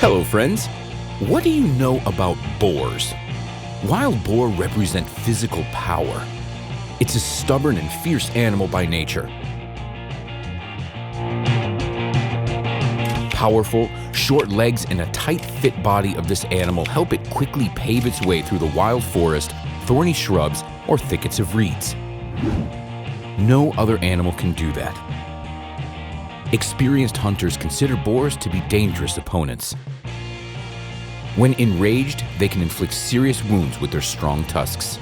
Hello friends, what do you know about boars? Wild boar represent physical power. It's a stubborn and fierce animal by nature. Powerful, short legs and a tight fit body of this animal help it quickly pave its way through the wild forest, thorny shrubs, or thickets of reeds. No other animal can do that. Experienced hunters consider boars to be dangerous opponents. When enraged, they can inflict serious wounds with their strong tusks.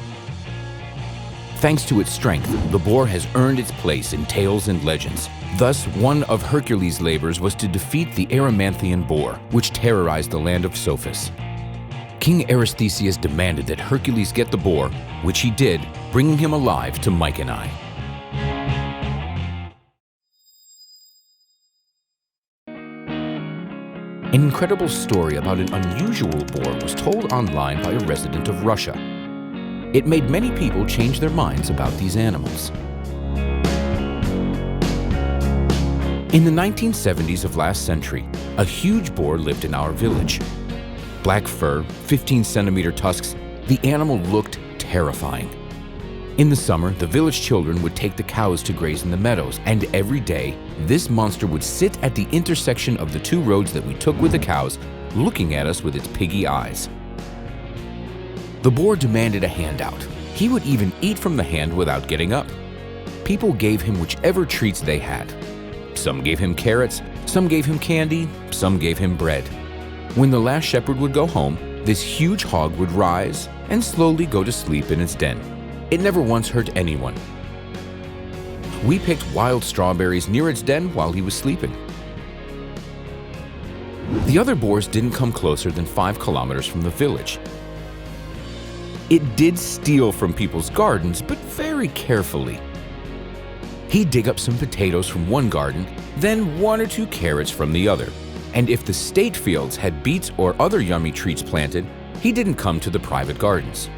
Thanks to its strength, the boar has earned its place in tales and legends. Thus, one of Hercules' labors was to defeat the Erymanthian boar, which terrorized the land of Sophis. King Eurystheus demanded that Hercules get the boar, which he did, bringing him alive to Mycenae. An incredible story about an unusual boar was told online by a resident of Russia. It made many people change their minds about these animals. In the 1970s of last century, a huge boar lived in our village. Black fur, 15-centimeter tusks, the animal looked terrifying. In the summer, the village children would take the cows to graze in the meadows, and every day, this monster would sit at the intersection of the two roads that we took with the cows, looking at us with its piggy eyes. The boar demanded a handout. He would even eat from the hand without getting up. People gave him whichever treats they had. Some gave him carrots, some gave him candy, some gave him bread. When the last shepherd would go home, this huge hog would rise and slowly go to sleep in its den. It never once hurt anyone. We picked wild strawberries near its den while he was sleeping. The other boars didn't come closer than 5 kilometers from the village. It did steal from people's gardens, but very carefully. He'd dig up some potatoes from one garden, then 1 or 2 carrots from the other. And if the state fields had beets or other yummy treats planted, he didn't come to the private gardens.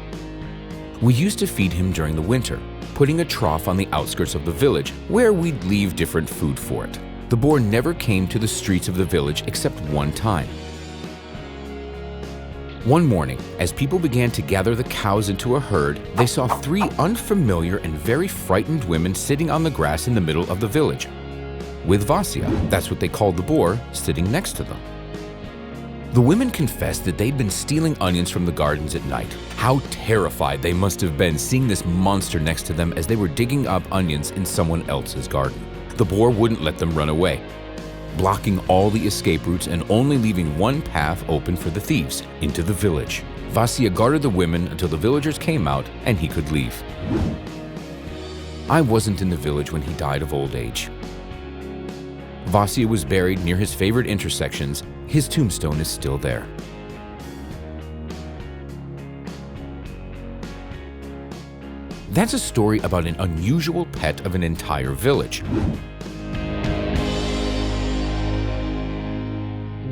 We used to feed him during the winter, putting a trough on the outskirts of the village where we'd leave different food for it. The boar never came to the streets of the village except one time. One morning, as people began to gather the cows into a herd, they saw 3 unfamiliar and very frightened women sitting on the grass in the middle of the village, with Vasya, that's what they called the boar, sitting next to them. The women confessed that they'd been stealing onions from the gardens at night. How terrified they must have been seeing this monster next to them as they were digging up onions in someone else's garden. The boar wouldn't let them run away, blocking all the escape routes and only leaving one path open for the thieves, into the village. Vasya guarded the women until the villagers came out and he could leave. I wasn't in the village when he died of old age. Vasya was buried near his favorite intersections. His tombstone is still there. That's a story about an unusual pet of an entire village.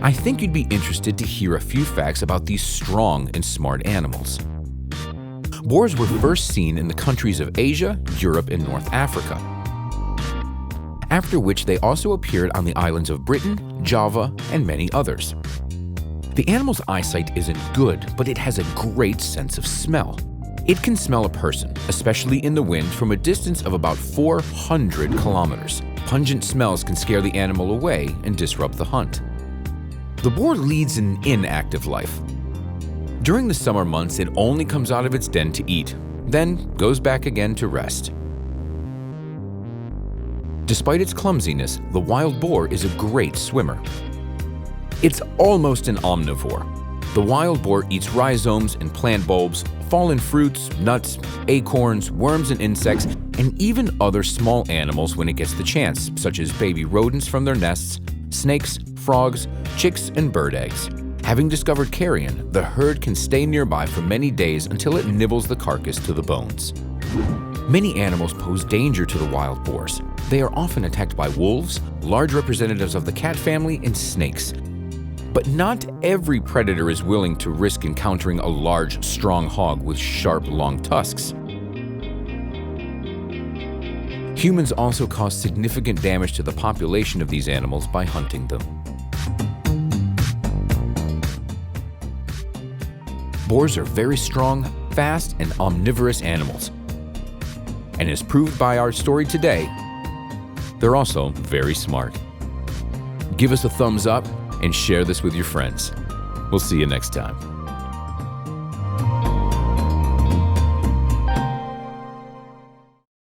I think you'd be interested to hear a few facts about these strong and smart animals. Boars were first seen in the countries of Asia, Europe, and North Africa, after which they also appeared on the islands of Britain, Java, and many others. The animal's eyesight isn't good, but it has a great sense of smell. It can smell a person, especially in the wind, from a distance of about 400 kilometers. Pungent smells can scare the animal away and disrupt the hunt. The boar leads an inactive life. During the summer months, it only comes out of its den to eat, then goes back again to rest. Despite its clumsiness, the wild boar is a great swimmer. It's almost an omnivore. The wild boar eats rhizomes and plant bulbs, fallen fruits, nuts, acorns, worms and insects, and even other small animals when it gets the chance, such as baby rodents from their nests, snakes, frogs, chicks, and bird eggs. Having discovered carrion, the herd can stay nearby for many days until it nibbles the carcass to the bones. Many animals pose danger to the wild boars. They are often attacked by wolves, large representatives of the cat family, and snakes. But not every predator is willing to risk encountering a large, strong hog with sharp, long tusks. Humans also cause significant damage to the population of these animals by hunting them. Boars are very strong, fast, and omnivorous animals. And as proved by our story today, they're also very smart. Give us a thumbs up and share this with your friends. We'll see you next time.